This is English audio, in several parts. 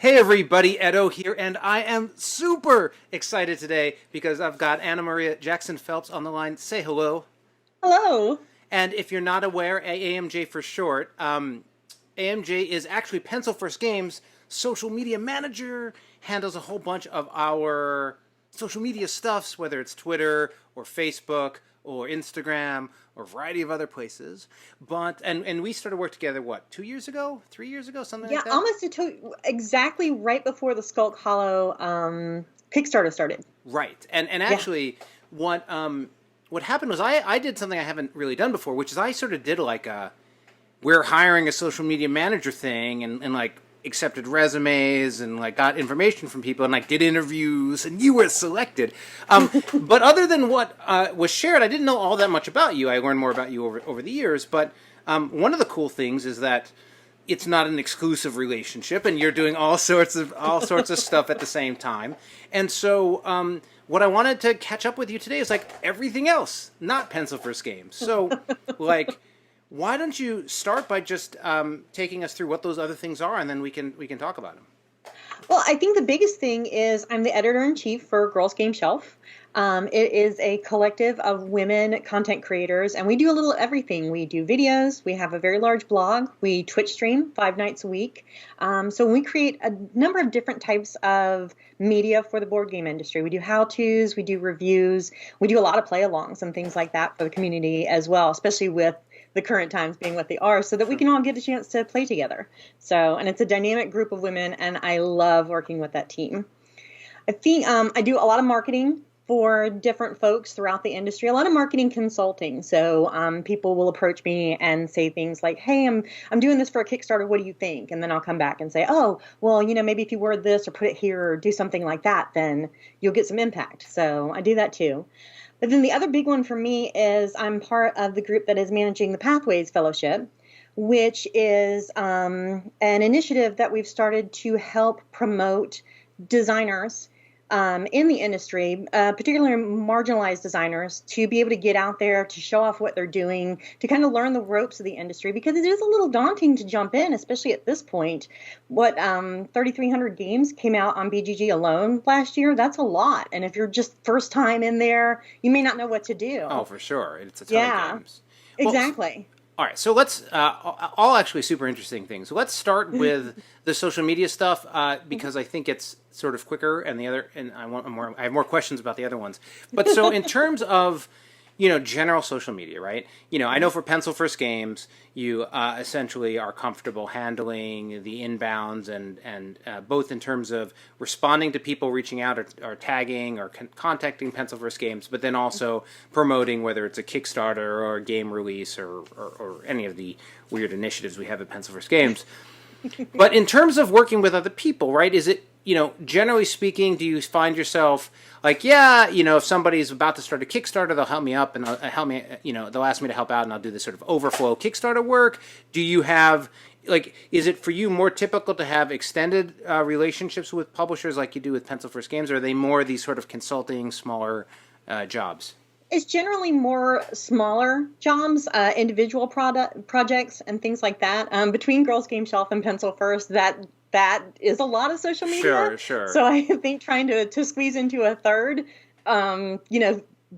Hey everybody, Edo here, and I am super excited today because I've got AnnaMaria Jackson-Phelps on the line. Say hello. Hello. And if you're not aware, AMJ for short, AMJ is actually Pencil First Games' social media manager, handles a whole bunch of our social media stuffs, whether it's Twitter or Facebook or Instagram or a variety of other places. But and we started work together, what, 2 years ago, 3 years ago, something Yeah, like that? almost exactly right before the Skulk Hollow Kickstarter started. Right. And Yeah. actually what happened was I did something I haven't really done before, which is I sort of did like a we're hiring a social media manager thing and like accepted resumes and like got information from people and like did interviews and you were selected. But other than what was shared, I didn't know all that much about you. I learned more about you over the years. But one of the cool things is that it's not an exclusive relationship, and you're doing all sorts of stuff at the same time. And so, what I wanted to catch up with you today is like everything else, not Pencil First Games. So, like, why don't you start by just taking us through what those other things are, and then we can talk about them. Well, I think the biggest thing is I'm the editor in chief for Girls Game Shelf. It is a collective of women content creators, and we do a little everything. We do videos. We have a very large blog. We Twitch stream 5 nights a week. So we create a number of different types of media for the board game industry. We do how-tos. We do reviews. We do a lot of play-alongs and things like that for the community as well, especially with the current times being what they are, so that we can all get a chance to play together. So, and it's a dynamic group of women, and I love working with that team. I think I do a lot of marketing for different folks throughout the industry, a lot of marketing consulting. So people will approach me and say things like, "Hey, I'm doing this for a Kickstarter. What do you think?" And then I'll come back and say, "Oh, well, maybe if you word this or put it here or do something like that, then you'll get some impact." So I do that too. But then the other big one for me is I'm part of the group that is managing the Pathways Fellowship, which is an initiative that we've started to help promote designers in the industry, particularly marginalized designers, to be able to get out there, to show off what they're doing, to kind of learn the ropes of the industry, because it is a little daunting to jump in, especially at this point. What 3,300 games came out on BGG alone last year? That's a lot. And if you're just first time in there, you may not know what to Oh, do. for sure, it's a ton of Yeah, games. Well, exactly. all right, so let's all actually super interesting things. So let's start with the social media stuff because I think it's sort of quicker, and the other, and I want more. I have more questions about the other ones. But so in terms of general social media, right? I know for Pencil First Games, you essentially are comfortable handling the inbounds and both in terms of responding to people reaching out or tagging or contacting Pencil First Games, but then also promoting whether it's a Kickstarter or a game release or any of the weird initiatives we have at Pencil First Games. But in terms of working with other people, right? Is it generally speaking, do you find yourself like, yeah, if somebody's about to start a Kickstarter, they'll help me up and they'll help me, they'll ask me to help out and I'll do this sort of overflow Kickstarter work. Do you have, like, is it for you more typical to have extended relationships with publishers like you do with Pencil First Games, or are they more these sort of consulting, smaller jobs? It's generally more smaller jobs, individual projects and things like that. Between Girls Game Shelf and Pencil First, that is a lot of social media. Sure, sure. So I think trying to squeeze into a third,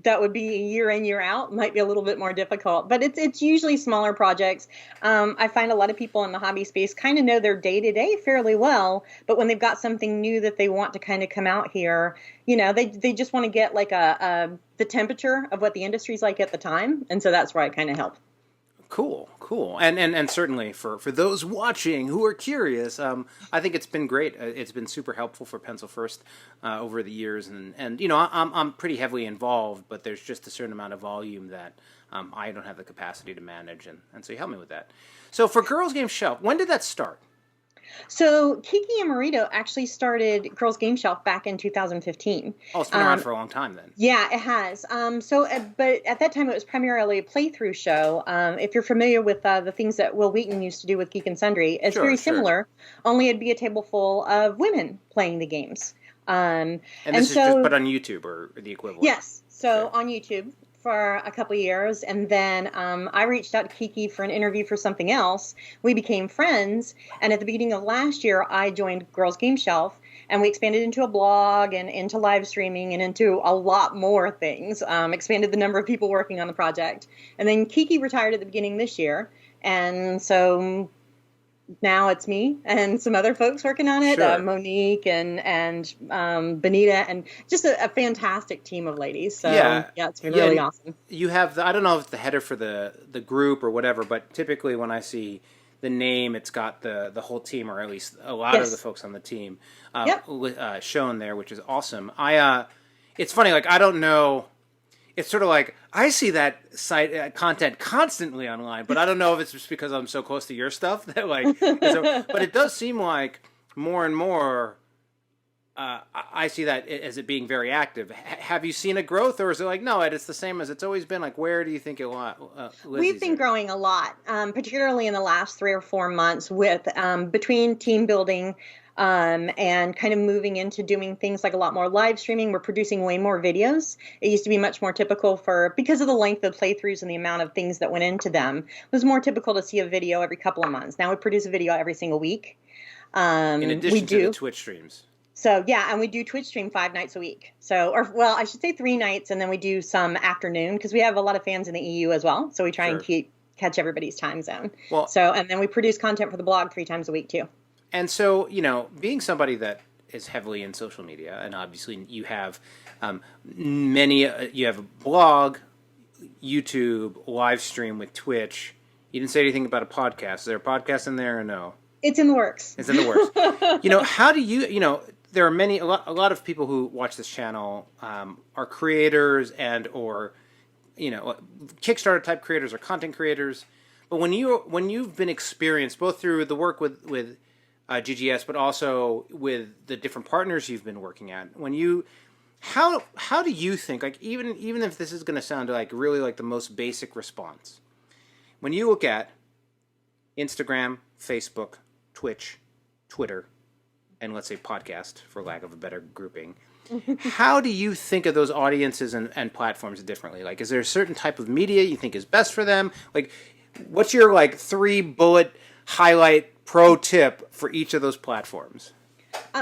that would be a year in, year out, might be a little bit more difficult. But it's usually smaller projects. I find a lot of people in the hobby space kind of know their day-to-day fairly well, but when they've got something new that they want to kind of come out here, they just want to get like the temperature of what the industry's like at the time. And so that's where I kind of help. Cool, cool, and certainly for those watching who are curious, I think it's been great. It's been super helpful for Pencil First over the years, and I'm pretty heavily involved, but there's just a certain amount of volume that I don't have the capacity to manage, and so you help me with that. So for Girls Game Shelf, when did that start? So Kiki Amarito actually started Girls Game Shelf back in 2015. Oh, it's been around for a long time then. Yeah, it has. But at that time, it was primarily a playthrough show. If you're familiar with the things that Will Wheaton used to do with Geek and Sundry, it's Sure, very sure. similar, only it'd be a table full of women playing the games. And this is just but on YouTube or the equivalent. Yes, so Okay. on YouTube for a couple of years, and then I reached out to Kiki for an interview for something else. We became friends, and at the beginning of last year, I joined Girls Game Shelf, and we expanded into a blog and into live streaming and into a lot more things, expanded the number of people working on the project. And then Kiki retired at the beginning of this year, and so now it's me and some other folks working on it, Sure. Monique and Benita, and just a fantastic team of ladies. So Yeah. it's been Yeah, really and awesome. you have I don't know if it's the header for the group or whatever, but typically when I see the name, it's got the whole team, or at least a lot of Yes. the folks on the team Yep. shown there, which is awesome. It's funny, like I don't know. It's sort of like I see that site content constantly online, but I don't know if it's just because I'm so close to your stuff that but it does seem like more and more. I see that as it being very active. Have you seen a growth, or is it like no, it's the same as it's always been? Like, where do you think it We've been growing a lot, particularly in the last 3 or 4 months with between team building and kind of moving into doing things like a lot more live streaming. We're producing way more videos. It used to be much more typical because of the length of playthroughs and the amount of things that went into them. It was more typical to see a video every couple of months. Now we produce a video every single week. in addition to the Twitch streams? So yeah, and we do Twitch stream 5 nights a week. So, or well, I should say 3 nights, and then we do some afternoon because we have a lot of fans in the EU as well. So we try Sure. and catch everybody's time zone. Well- so and then we produce content for the blog 3 times a week too. And so, being somebody that is heavily in social media, and obviously you have you have a blog, YouTube, live stream with Twitch. You didn't say anything about a podcast. Is there a podcast in there or no? It's in the works. It's in the works. How do there are a lot of people who watch this channel are creators and or Kickstarter type creators or content creators. But when you've been experienced both through the work with GGS, but also with the different partners you've been working at, how do you think, like even if this is going to sound like really like the most basic response, when you look at Instagram, Facebook, Twitch, Twitter, and let's say podcast, for lack of a better grouping, how do you think of those audiences and platforms differently? Like, is there a certain type of media you think is best for them? Like, what's your 3-bullet highlight pro tip for each of those platforms?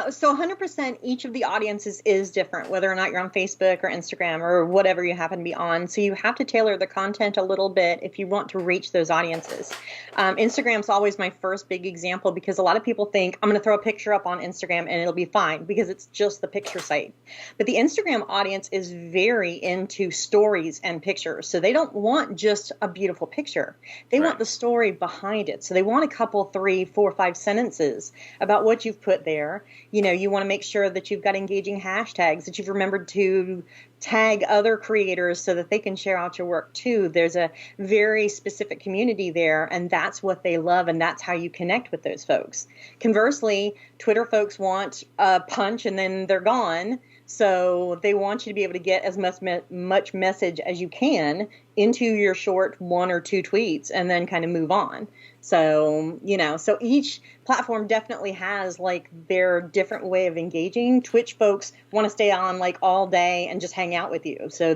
So 100% each of the audiences is different, whether or not you're on Facebook or Instagram or whatever you happen to be on. So you have to tailor the content a little bit if you want to reach those audiences. Instagram's always my first big example because a lot of people think I'm going to throw a picture up on Instagram and it'll be fine because it's just the picture site. But the Instagram audience is very into stories and pictures. So they don't want just a beautiful picture. They want the story behind it. So they want a couple, 3, 4, 5 sentences about what you've put there. You want to make sure that you've got engaging hashtags, that you've remembered to tag other creators so that they can share out your work too. There's a very specific community there, and that's what they love, and that's how you connect with those folks. Conversely, Twitter folks want a punch and then they're gone. So they want you to be able to get as much message as you can into your short 1 or 2 tweets and then kind of move on. So, so each platform definitely has their different way of engaging. Twitch folks want to stay on all day and just hang out with you. So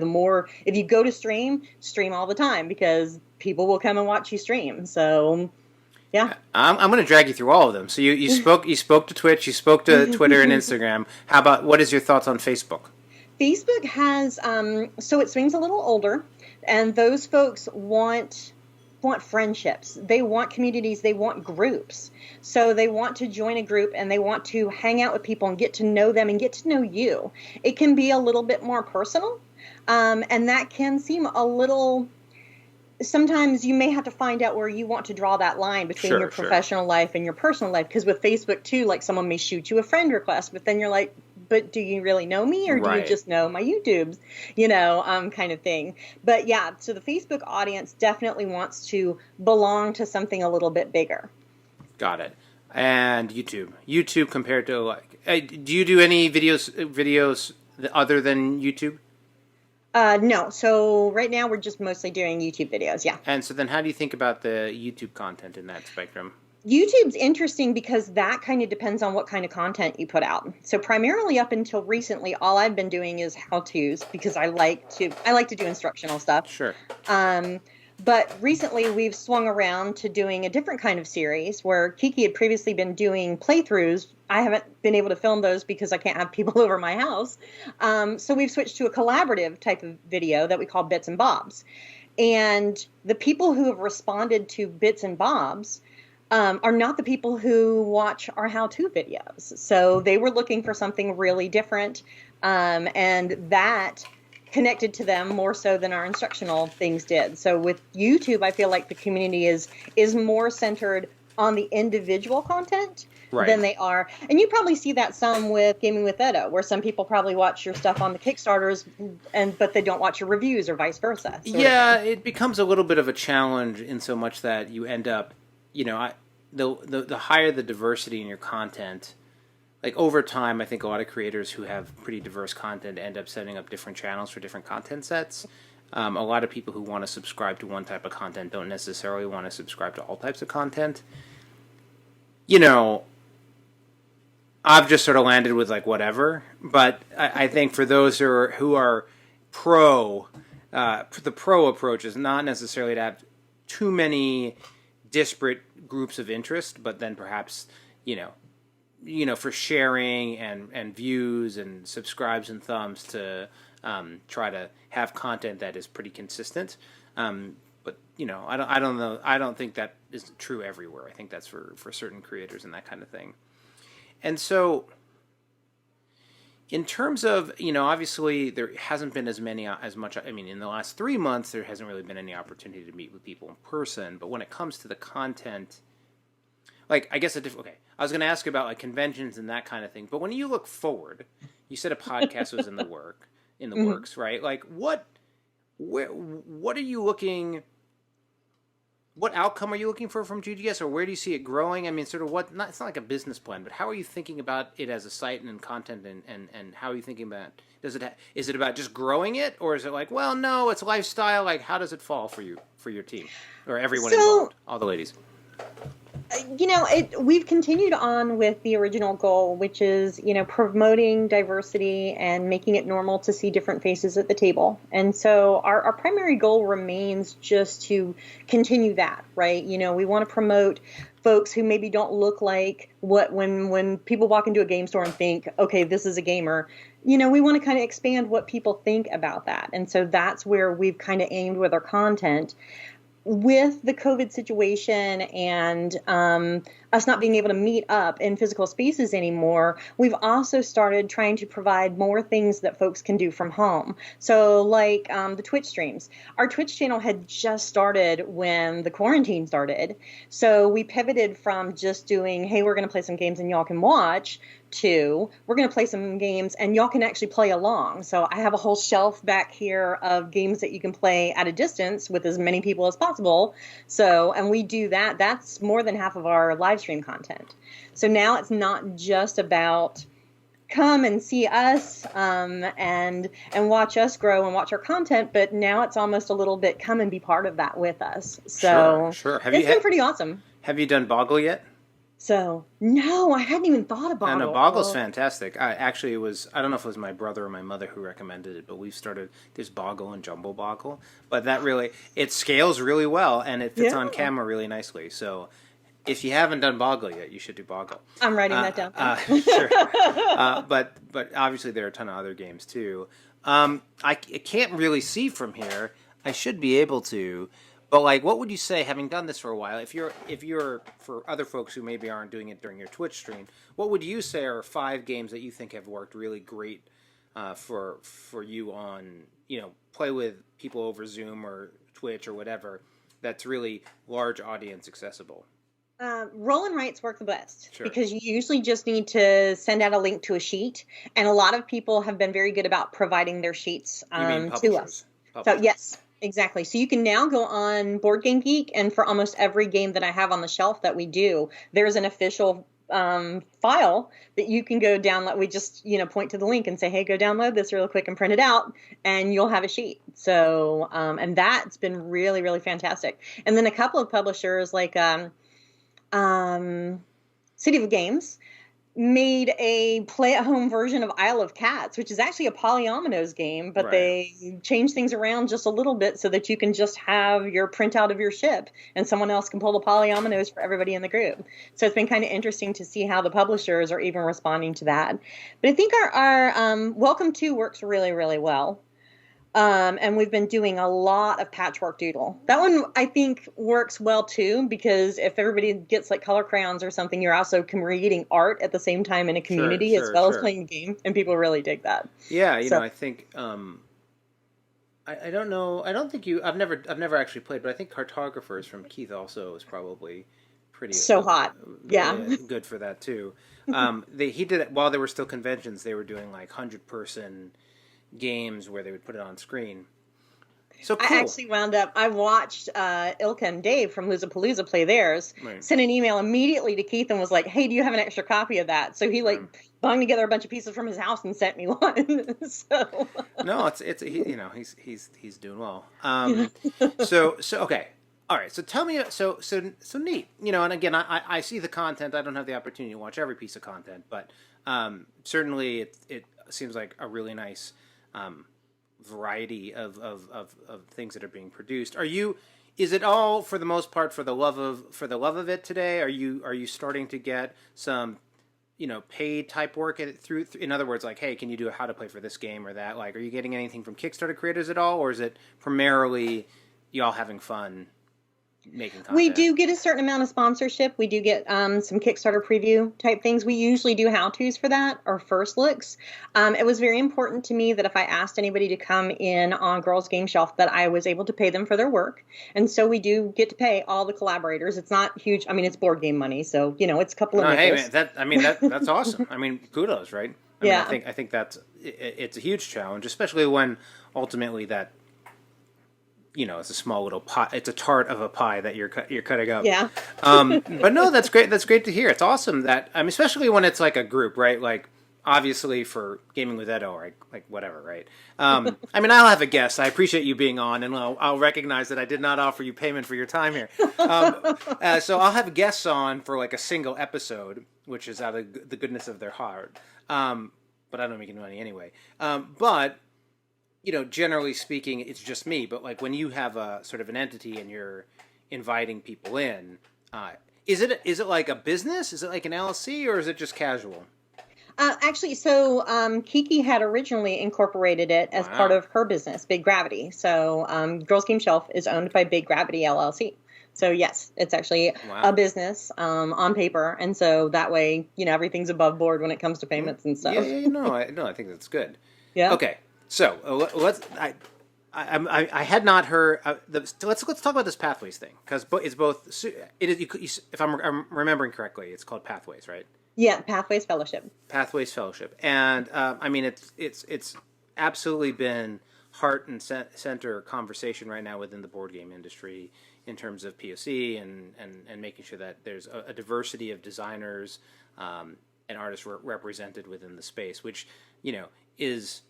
if you go to stream all the time because people will come and watch you stream. So yeah. I'm going to drag you through all of them. So you spoke to Twitch, you spoke to Twitter and Instagram. How about, what is your thoughts on Facebook? Facebook has, so it swings a little older, and those folks want friendships. They want communities. They want groups. So they want to join a group and they want to hang out with people and get to know them and get to know you. It can be a little bit more personal, and that can seem a little... Sometimes you may have to find out where you want to draw that line between your professional life and your personal life. Because with Facebook, too, someone may shoot you a friend request, but then you're like, but do you really know me or do you just know my YouTubes, kind of thing. But yeah, so the Facebook audience definitely wants to belong to something a little bit bigger. Got it. And YouTube compared to do you do any videos other than YouTube? No. So right now we're just mostly doing YouTube videos. Yeah. And so then how do you think about the YouTube content in that spectrum? YouTube's interesting because that kind of depends on what kind of content you put out. So primarily up until recently, all I've been doing is how-tos because I like to do instructional stuff. Sure. Um, but recently we've swung around to doing a different kind of series where Kiki had previously been doing playthroughs. I haven't been able to film those because I can't have people over my house. So we've switched to a collaborative type of video that we call Bits and Bobs. And the people who have responded to Bits and Bobs are not the people who watch our how-to videos. So they were looking for something really different, and that connected to them more so than our instructional things did. So with YouTube, I feel like the community is more centered on the individual content than they are. And you probably see that some with Gaming with Edo, where some people probably watch your stuff on the Kickstarters, but they don't watch your reviews or vice versa. Yeah, it becomes a little bit of a challenge in so much that you end up, the higher the diversity in your content, like over time, I think a lot of creators who have pretty diverse content end up setting up different channels for different content sets. A lot of people who want to subscribe to one type of content don't necessarily want to subscribe to all types of content. I've just sort of landed with like whatever, but I think for those who are pro, the pro approach is not necessarily to have too many disparate groups of interest, but then perhaps for sharing and views and subscribes and thumbs to try to have content that is pretty consistent. But I don't know. I don't think that is true everywhere. I think that's for certain creators and that kind of thing. And so, in terms of, obviously there hasn't been as much, in the last 3 months, there hasn't really been any opportunity to meet with people in person. But when it comes to the content, like, I guess okay, I was going to ask about like conventions and that kind of thing. But when you look forward, you said a podcast was in the works, right? Like, what are you looking? What outcome are you looking for from GGS, or where do you see it growing? I mean, sort of it's not like a business plan, but how are you thinking about it as a site and content, and how are you thinking about, is it about just growing it, or is it like, well, no, it's lifestyle, like how does it fall for your team, or everyone involved, all the ladies? We've continued on with the original goal, which is, promoting diversity and making it normal to see different faces at the table. And so our primary goal remains just to continue that, right? We want to promote folks who maybe don't look like when people walk into a game store and think, okay, this is a gamer. We want to kind of expand what people think about that. And so that's where we've kind of aimed with our content. With the COVID situation and us not being able to meet up in physical spaces anymore, we've also started trying to provide more things that folks can do from home. So like the Twitch streams. Our Twitch channel had just started when the quarantine started. So we pivoted from just doing, hey, we're going to play some games and y'all can watch, to we're going to play some games and y'all can actually play along. So I have a whole shelf back here of games that you can play at a distance with as many people as possible. So, and we do that. That's more than half of our live stream content. So now it's not just about come and see us and watch us grow and watch our content, but now it's almost a little bit come and be part of that with us. So sure. It's been pretty awesome. Have you done Boggle yet? So, no, I hadn't even thought about it. No, Boggle's fantastic. I don't know if it was my brother or my mother who recommended it, but we've started this Boggle and Jumbo Boggle. But it scales really well, and it fits on camera really nicely. So, if you haven't done Boggle yet, you should do Boggle. I'm writing that down. Sure. But obviously there are a ton of other games too. I can't really see from here. I should be able to. But like, what would you say, having done this for a while, if you're for other folks who maybe aren't doing it during your Twitch stream, what would you say are 5 games that you think have worked really great for you on, play with people over Zoom or Twitch or whatever, that's really large audience accessible? Roll and writes work the best because you usually just need to send out a link to a sheet, and a lot of people have been very good about providing their sheets to us. So yes. Exactly. So you can now go on Board Game Geek, and for almost every game that I have on the shelf that we do, there's an official file that you can go download. We just, point to the link and say, hey, go download this real quick and print it out, and you'll have a sheet. So, and that's been really, really fantastic. And then a couple of publishers like City of Games made a play-at-home version of Isle of Cats, which is actually a polyominoes game, but Right. they changed things around just a little bit so that you can just have your printout of your ship and someone else can pull the polyominoes for everybody in the group. So it's been kind of interesting to see how the publishers are even responding to that. But I think our Welcome to works really, really well. And we've been doing a lot of patchwork doodle. That one I think works well too, because if everybody gets like color crayons or something, you're also creating art at the same time in a Sure, community as sure, well as sure. playing a game, and people really dig that. Yeah, So I think I don't know. I don't think you. I've never actually played, but I think Cartographers from Keith also is probably pretty so hot. Yeah. good for that too. He did it while there were still conventions. They were doing like 100-person games where they would put it on screen. So I cool. actually wound up, I watched Ilka and Dave from Losapalooza play theirs, Right. sent an email immediately to Keith and was like, hey, do you have an extra copy of that? So he like Um, bung together a bunch of pieces from his house and sent me one. So, no, he's doing well. yeah. So okay. All right, so tell me, so neat, and again, I see the content. I don't have the opportunity to watch every piece of content, but certainly it seems like a really nice variety of things that are being produced. Is it all for the most part for the love of it today? Are you starting to get some paid type work through? In other words, like, hey, can you do a how to play for this game or that? Like, are you getting anything from Kickstarter creators at all, or is it primarily y'all having fun making We content? do get a certain amount of sponsorship. We do get some Kickstarter preview type things. We usually do how-tos for that or first looks. It was very important to me that if I asked anybody to come in on Girls Game Shelf, that I was able to pay them for their work. And so we do get to pay all the collaborators. It's not huge. I mean, it's board game money, so it's a couple of No, hey man, nickels. that's awesome. I mean, kudos, right? I mean, I Yeah. think I think that's it's a huge challenge, especially when ultimately that it's a small little pie. It's a tart of a pie that you're cutting up. Yeah. But no, that's great. That's great to hear. It's awesome that especially when it's like a group, right? Like obviously for Gaming with Edo, or like whatever, right? I mean, I'll have a guest. I appreciate you being on, and I'll recognize that I did not offer you payment for your time here. So I'll have guests on for like a single episode, which is out of the goodness of their heart. But I don't make any money anyway. But generally speaking, it's just me. But like when you have a sort of an entity and you're inviting people in, uh, is it like a business? Is it like an LLC, or is it just casual? Actually, so Kiki had originally incorporated it as part Wow, of her business, Big Gravity. So Girls Game Shelf is owned by Big Gravity LLC. So yes, it's actually a wow. business on paper, and so that way, everything's above board when it comes to Mm. payments and Yeah, stuff. yeah, no, I think that's good. Yeah. Okay, so let's. I had not heard. Let's talk about this pathways thing because it's both. It is if I'm remembering correctly, it's called pathways, right? Yeah, Pathways Fellowship. Pathways Fellowship, and I mean it's absolutely been heart and center conversation right now within the board game industry in terms of POC and making sure that there's a diversity of designers and artists represented within the space, which is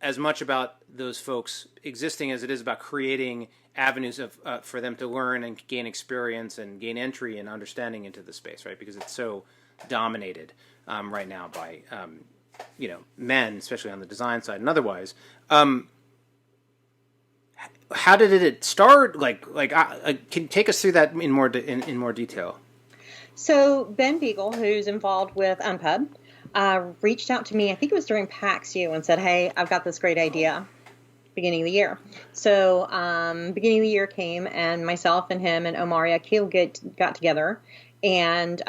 as much about those folks existing as it is about creating avenues for them to learn and gain experience and gain entry and understanding into the space, right? Because it's so dominated right now by men, especially on the design side and otherwise. How did it start? Can you take us through that in more detail? So Ben Beagle, who's involved with Unpub, reached out to me. I think it was during PAX U and said, "Hey, I've got this great idea." Beginning of the year. So beginning of the year came, and myself and him and AnnaMaria got together, and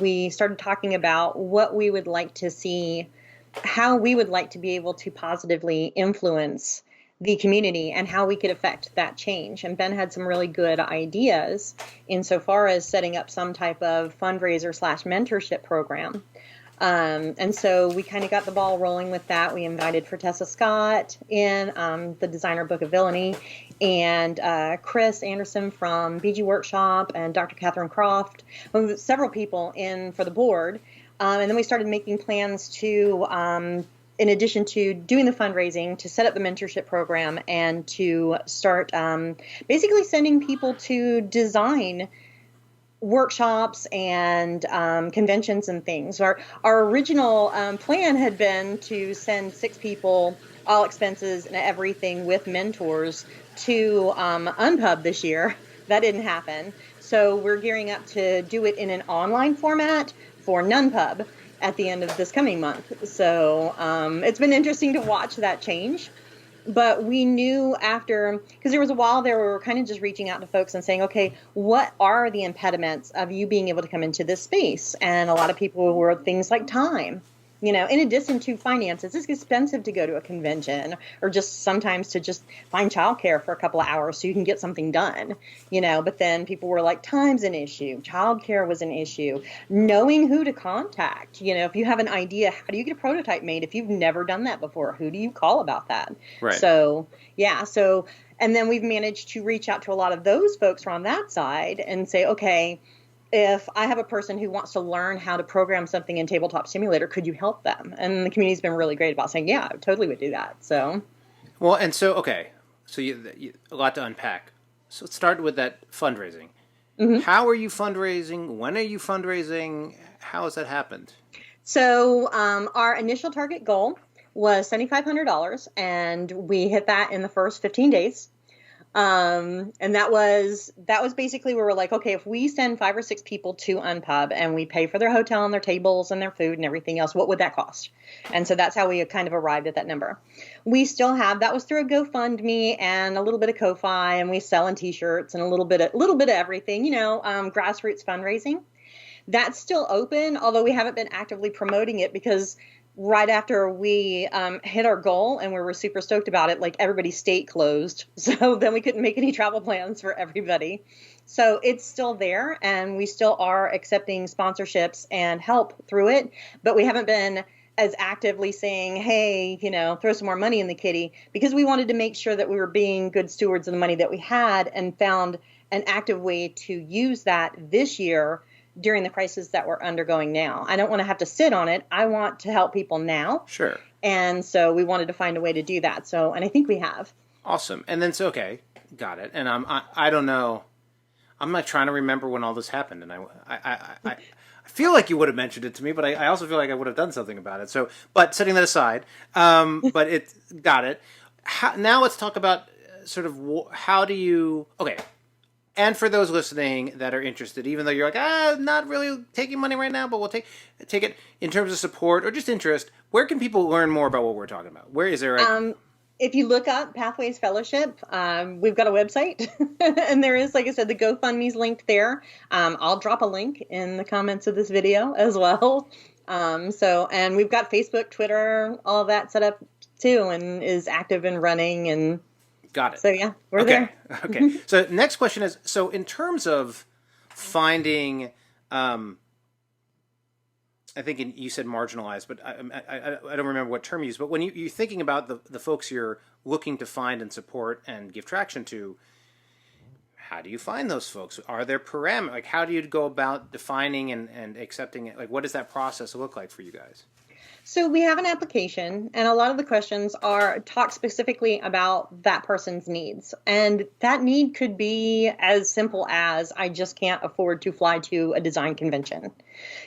we started talking about what we would like to see, how we would like to be able to positively influence the community and how we could affect that change. And Ben had some really good ideas insofar as setting up some type of fundraiser / mentorship program. And so we kind of got the ball rolling with that. We invited Fortessa Scott in, the designer Book of Villainy, and Chris Anderson from BG Workshop, and Dr. Catherine Croft, several people in for the board. And then we started making plans to, in addition to doing the fundraising, to set up the mentorship program and to start basically sending people to design workshops and conventions and things. Our original plan had been to send 6 people, all expenses and everything with mentors, to Unpub this year. That didn't happen. So we're gearing up to do it in an online format for Nunpub at the end of this coming month. So it's been interesting to watch that change. But we knew after, because there was a while there where we were kind of just reaching out to folks and saying, okay, what are the impediments of you being able to come into this space? And a lot of people were things like time. In addition to finances, it's expensive to go to a convention or just sometimes to just find childcare for a couple of hours so you can get something done, but then people were like, time's an issue. Childcare was an issue. Knowing who to contact, if you have an idea, how do you get a prototype made? If you've never done that before, who do you call about that? Right. So, yeah. So, and then we've managed to reach out to a lot of those folks on that side and say, okay, if I have a person who wants to learn how to program something in Tabletop Simulator, could you help them? And the community's been really great about saying, yeah, I totally would do that. So, well, and so, okay, so you a lot to unpack. So let's start with that fundraising. Mm-hmm. How are you fundraising? When are you fundraising? How has that happened? So our initial target goal was $7,500, and we hit that in the first 15 days. And that was basically where we're like, okay, if we send 5 or 6 people to Unpub and we pay for their hotel and their tables and their food and everything else, what would that cost? And so that's how we kind of arrived at that number. We still have, that was through a GoFundMe and a little bit of Ko-Fi, and we selling t-shirts and a little bit of everything, grassroots fundraising. That's still open, although we haven't been actively promoting it because right after we hit our goal and we were super stoked about it, like everybody's state closed. So then we couldn't make any travel plans for everybody. So it's still there and we still are accepting sponsorships and help through it. But we haven't been as actively saying, hey, throw some more money in the kitty, because we wanted to make sure that we were being good stewards of the money that we had and found an active way to use that this year during the crisis that we're undergoing now. I don't want to have to sit on it. I want to help people now. Sure. And so we wanted to find a way to do that. So, and I think we have. Awesome. And then, so, okay, got it. And I don't know. I'm like trying to remember when all this happened. And I feel like you would have mentioned it to me, but I also feel like I would have done something about it. So, but setting that aside, but got it. Now let's talk about sort of how do you, okay. And for those listening that are interested, even though you're like, not really taking money right now, but we'll take it in terms of support or just interest, where can people learn more about what we're talking about? Where is there if you look up Pathways Fellowship, we've got a website, and there is, like I said, the GoFundMe's linked there. I'll drop a link in the comments of this video as well. And we've got Facebook, Twitter, all of that set up too, and is active and running and. Got it. So yeah, we're there. Okay. So next question is, so in terms of finding, I think you said marginalized, but I don't remember what term you used, but when you're thinking about the folks you're looking to find and support and give traction to, how do you find those folks? Are there parameters? Like, how do you go about defining and accepting it? Like, what does that process look like for you guys? So we have an application, and a lot of the questions talk specifically about that person's needs. And that need could be as simple as, I just can't afford to fly to a design convention,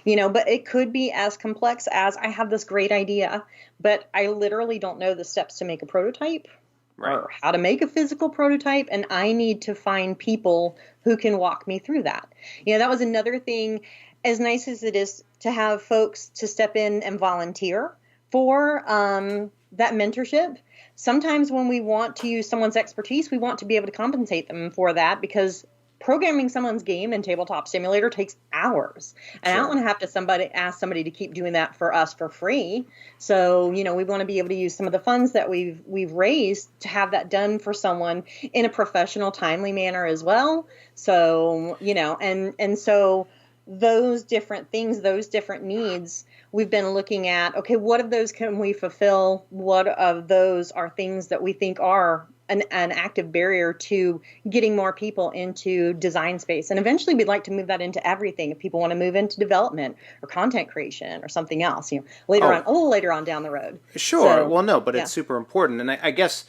but it could be as complex as, I have this great idea, but I literally don't know the steps to make a prototype. Right. Or how to make a physical prototype, and I need to find people who can walk me through that. That was another thing. As nice as it is to have folks to step in and volunteer for that mentorship, sometimes when we want to use someone's expertise, we want to be able to compensate them for that, because programming someone's game in Tabletop Simulator takes hours. And sure. I don't want to have to ask somebody to keep doing that for us for free. So, we want to be able to use some of the funds that we've raised to have that done for someone in a professional, timely manner as well. So, and so those different things, those different needs, we've been looking at, okay, what of those can we fulfill? What of those are things that we think are an active barrier to getting more people into design space? And eventually we'd like to move that into everything. If people want to move into development or content creation or something else, a little later on down the road. Sure. So, well, no, but yeah. It's super important. And I guess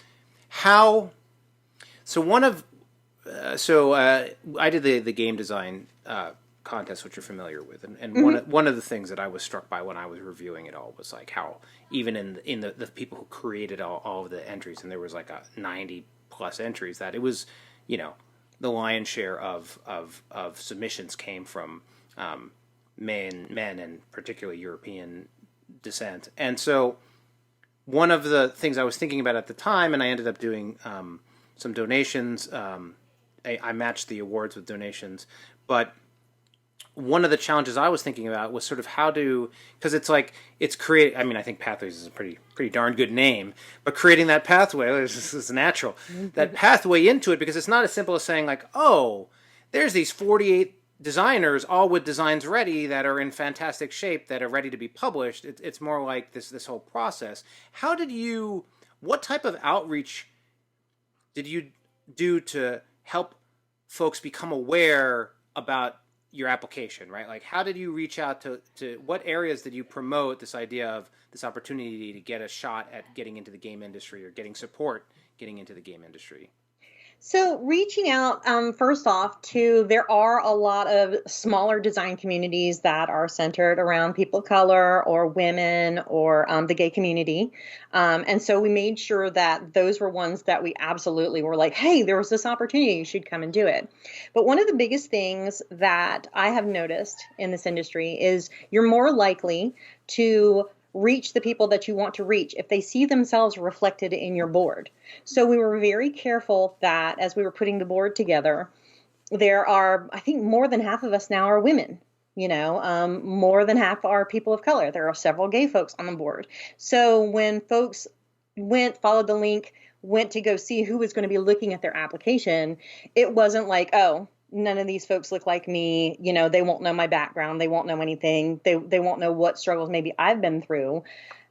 I did the game design contest, which you're familiar with, and one of the things that I was struck by when I was reviewing it all was like how even in the people who created all of the entries, and there was like a 90+ entries, that it was, the lion's share of submissions came from men and particularly European descent. And so one of the things I was thinking about at the time, and I ended up doing some donations. I matched the awards with donations, but one of the challenges I was thinking about was sort of because it's create. I mean, I think Pathways is a pretty darn good name, but creating that pathway is natural. That pathway into it, because it's not as simple as saying like, oh, there's these 48 designers all with designs ready that are in fantastic shape that are ready to be published. It's more like this whole process. What type of outreach did you do to help folks become aware about your application, right? Like, how did you reach out to what areas did you promote this idea of this opportunity to get a shot at getting into the game industry or getting support getting into the game industry? So reaching out, first off, there are a lot of smaller design communities that are centered around people of color or women or the gay community. And so we made sure that those were ones that we absolutely were like, hey, there was this opportunity, you should come and do it. But one of the biggest things that I have noticed in this industry is you're more likely to reach the people that you want to reach if they see themselves reflected in your board. So we were very careful that as we were putting the board together, there are, I think more than half of us now are women, more than half are people of color. There are several gay folks on the board. So when folks followed the link, went to go see who was going to be looking at their application, it wasn't like, oh, none of these folks look like me. They won't know my background. They won't know anything. They won't know what struggles maybe I've been through.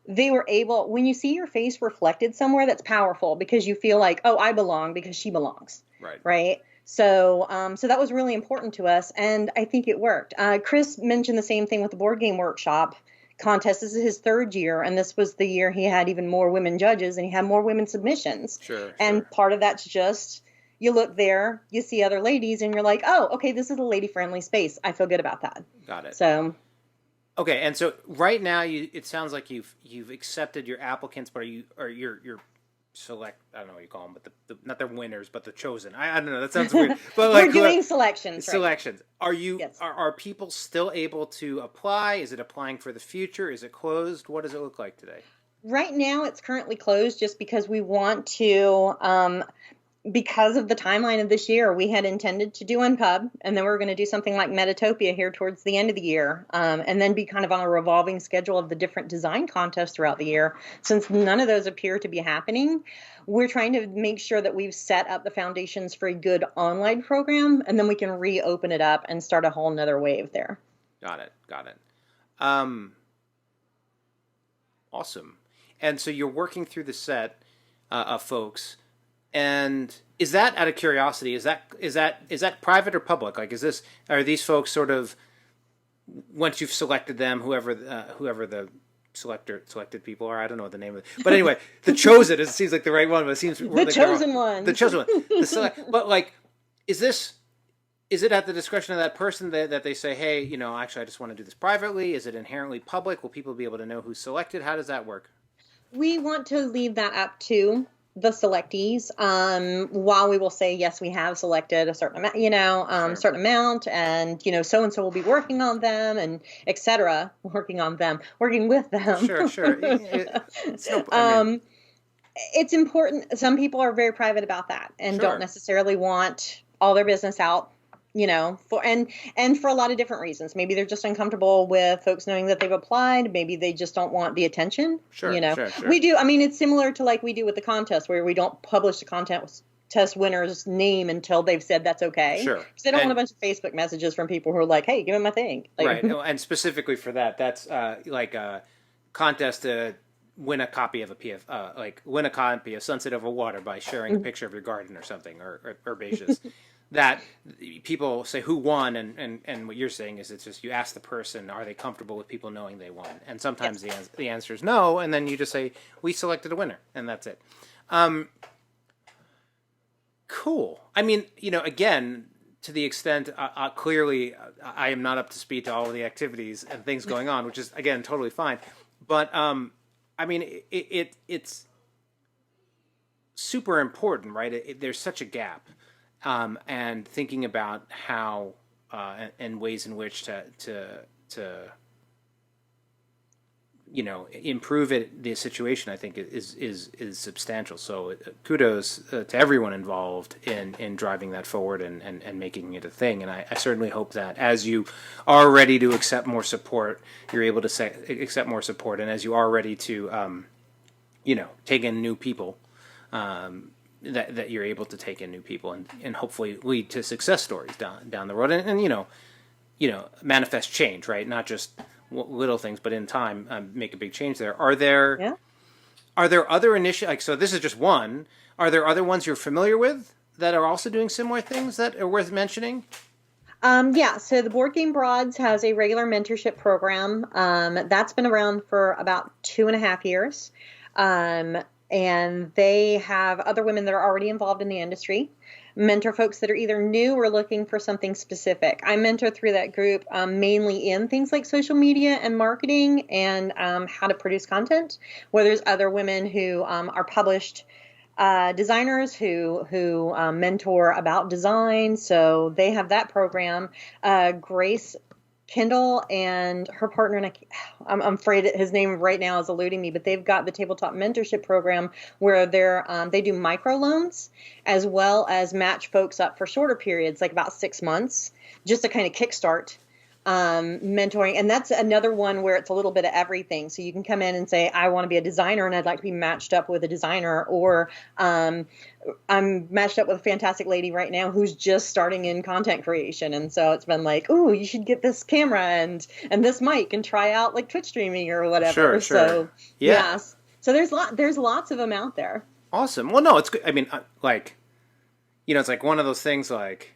They were able, when you see your face reflected somewhere, that's powerful because you feel like, oh, I belong because she belongs. Right. So that was really important to us. And I think it worked. Chris mentioned the same thing with the board game workshop contest. This is his third year. And this was the year he had even more women judges and he had more women submissions. Sure. And part of that's just, you look there, you see other ladies, and you're like, oh, okay, this is a lady-friendly space. I feel good about that. Got it. So, okay, and so right now, it sounds like you've accepted your applicants, but you're select. I don't know what you call them, but the not the winners, but the chosen. I don't know. That sounds weird. But we're doing selections. Selections. Right? Yes. Are people still able to apply? Is it applying for the future? Is it closed? What does it look like today? Right now, it's currently closed, just because we want to. Because of the timeline of this year, we had intended to do Unpub, and then we were going to do something like Metatopia here towards the end of the year, and then be kind of on a revolving schedule of the different design contests throughout the year. Since none of those appear to be happening, we're trying to make sure that we've set up the foundations for a good online program, and then we can reopen it up and start a whole nother wave there. Got it. Awesome. And so you're working through the set of folks. And is that, out of curiosity, is that private or public? Like, are these folks sort of, once you've selected them, whoever the selected people are, I don't know what the name of it, but anyway, the chosen, it seems like the right one, but it seems the chosen one. But like, is it at the discretion of that person that they say, hey, actually, I just want to do this privately? Is it inherently public? Will people be able to know who's selected? How does that work? We want to leave that up to the selectees, while we will say, yes, we have selected a certain amount, Sure. certain amount, and, so-and-so will be working on them, and et cetera, working with them. Sure. It's important. Some people are very private about that and Sure. don't necessarily want all their business out, for a lot of different reasons. Maybe they're just uncomfortable with folks knowing that they've applied. Maybe they just don't want the attention. Sure. We do. I mean, it's similar to like we do with the contest, where we don't publish the contest winner's name until they've said that's okay. Sure. Because they don't want a bunch of Facebook messages from people who are like, hey, give me my thing. Like, right. And specifically for that's like a contest to win a copy of win a copy of Sunset Over Water by sharing a picture of your garden or something, or herbaceous. That people say who won, and what you're saying is it's just you ask the person, are they comfortable with people knowing they won? And sometimes the answer is no, and then you just say, we selected a winner, and that's it. Cool. I mean, again, to the extent, clearly, I am not up to speed to all of the activities and things going on, which is, again, totally fine. But, I mean, it's super important, right? There's such a gap. And thinking about how and ways in which to improve the situation, I think is substantial. So kudos to everyone involved in driving that forward and making it a thing. And I certainly hope that as you are ready to accept more support, you're able to accept more support. And as you are ready to, take in new people, that you're able to take in new people and hopefully lead to success stories down the road. And manifest change, right? Not just little things, but in time, make a big change there. Are there other initiatives? Like, so this is just one. Are there other ones you're familiar with that are also doing similar things that are worth mentioning? So the Board Game Broads has a regular mentorship program. That's been around for about 2.5 years. And they have other women that are already involved in the industry, mentor folks that are either new or looking for something specific. I mentor through that group mainly in things like social media and marketing and how to produce content, where there's other women who are published designers who mentor about design. So they have that program. Grace Kendall and her partner, and I'm afraid his name right now is eluding me, but they've got the tabletop mentorship program where they do microloans as well as match folks up for shorter periods, like about 6 months, just to kind of kickstart mentoring. And that's another one where it's a little bit of everything. So you can come in and say, I want to be a designer and I'd like to be matched up with a designer, or I'm matched up with a fantastic lady right now who's just starting in content creation. And so it's been like, oh, you should get this camera and this mic and try out like Twitch streaming or whatever. Sure. So yes. So there's lots of them out there. Awesome. Well, no, it's good. I mean, it's like one of those things like,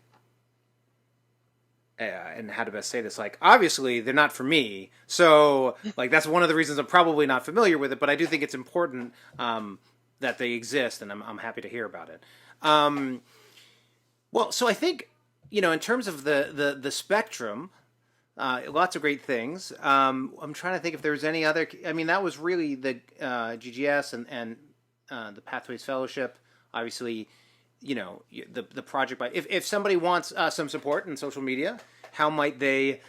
and how to best say this, like, obviously they're not for me. So like, that's one of the reasons I'm probably not familiar with it, but I do think it's important, that they exist, and I'm happy to hear about it. Well, so I think, in terms of the spectrum, lots of great things. I'm trying to think if there was any other, I mean, that was really the GGS and the Pathways Fellowship, obviously, the project. If somebody wants some support in social media, how might they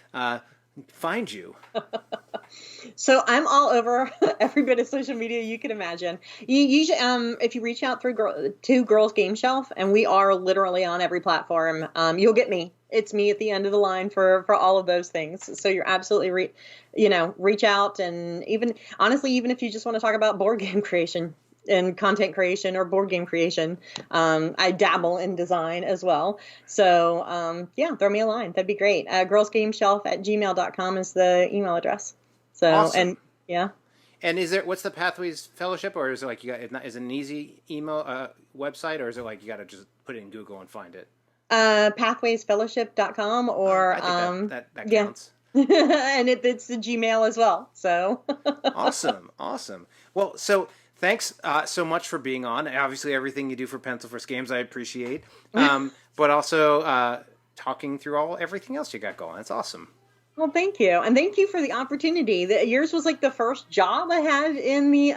find you? So I'm all over every bit of social media you can imagine. You usually, if you reach out to Girls Game Shelf, and we are literally on every platform, you'll get me. It's me at the end of the line for all of those things. So you're absolutely reach out, and even if you just want to talk about board game creation and content creation or board game creation, I dabble in design as well. So throw me a line. That'd be great. girlsgameshelf@gmail.com is the email address. So awesome. And yeah. And what's the Pathways Fellowship, or is it like is it an easy email website, or is it like you got to just put it in Google and find it? Pathwaysfellowship.com, or I think that counts. And it's the Gmail as well. So awesome. Well, so thanks so much for being on. Obviously, everything you do for Pencil First Games, I appreciate. But also talking through everything else you got going. That's awesome. Well, thank you, and thank you for the opportunity. Yours was like the first job I had in the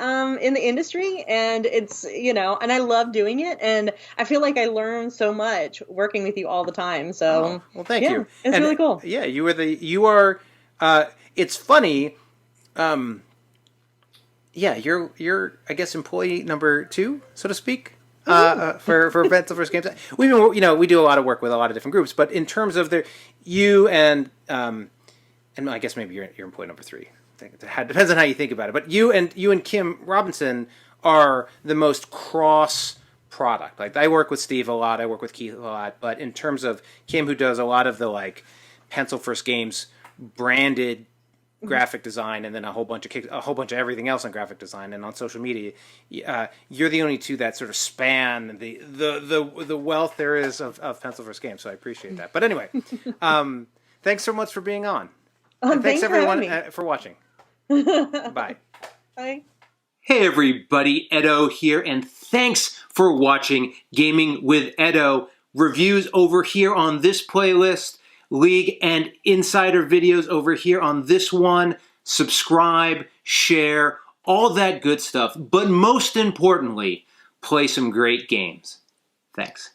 industry, and it's and I love doing it, and I feel like I learn so much working with you all the time. So, well, thank you. It's really cool. Yeah, you are. It's funny. You're I guess employee number 2, so to speak. For Pencil First Games, we do a lot of work with a lot of different groups, but in terms of you and I guess maybe you're employee number 3. It depends on how you think about it. But you and Kim Robinson are the most cross product. Like, I work with Steve a lot, I work with Keith a lot, but in terms of Kim, who does a lot of the like Pencil First Games branded graphic design, and then a whole bunch of everything else on graphic design and on social media, you're the only two that sort of span the wealth there is of Pencil First Games. So I appreciate that. But anyway, thanks so much for being on. And thanks everyone for watching. Bye. Bye. Hey everybody, Edo here, and thanks for watching Gaming with Edo. reviews over here on this playlist, league and insider videos over here on this one, subscribe, share, all that good stuff. But most importantly, play some great games. Thanks.